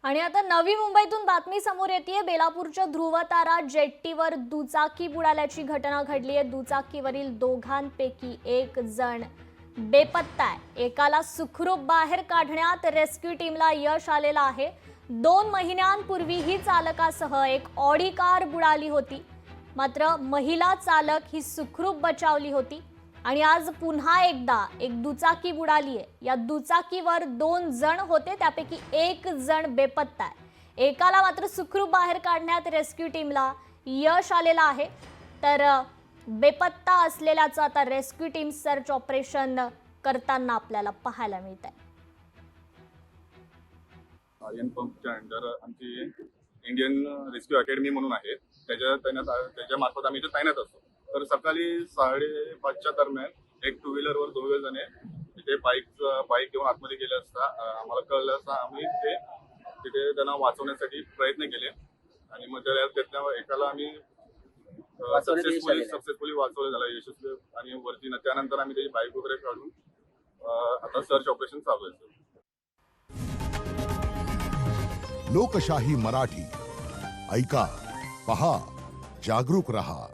आणि आता नवी मुंबईतून बातमी समोर येते। बेलापूरच्या ध्रुवतारा जेट्टीवर दुचाकी बुडाल्याची घटना घडली आहे। दुचाकीवरील दोघांपैकी एक जण बेपत्ता आहे। एकाला सुखरूप बाहेर काढण्यात रेस्क्यू टीमला यश आलेलं आहे। 2 महिन्यांपूर्वी ही चालकासह एक ऑडी कार बुडाली होती, मात्र महिला चालक ही सुखरूप बचावली होती। आणि आज पुन्हा एकदा एक दुचाकी बुडाली आहे। या दुचाकीवर 2 जण होते, त्यापैकी एक जण बेपत्ता आहे। एकाला मात्र सुखरूप बाहेर काढण्यात रेस्क्यू टीमला यश आलेलं आहे। तर बेपत्ता असलेल्याचं आता रेस्क्यू टीम सर्च ऑपरेशन करताना आपल्याला पाहायला मिळत आहे। आर्यन पंपच्या अंडर आमची इंडियन रेस्क्यू अकॅडमी म्हणून आहे, त्याच्या मार्फत आम्ही इथे तैनात असतो। तर सकाळी 5:30च्या दरम्यान एक 2 व्हीलरवर 2 जण तिथे बाईक घेऊन आतमध्ये गेले असता आम्हाला कळलं असता। आम्ही तिथे त्यांना वाचवण्यासाठी प्रयत्न केले आणि मग त्यातल्या एकाला आम्ही सक्सेसफुली वाचवलं झालं, यशस्वी। आणि वरती त्यानंतर आम्ही त्याची बाईक वगैरे काढून आता सर्च ऑपरेशन चालू आहे। लोकशाही मराठी ऐका, पहा, जागरूक रहा।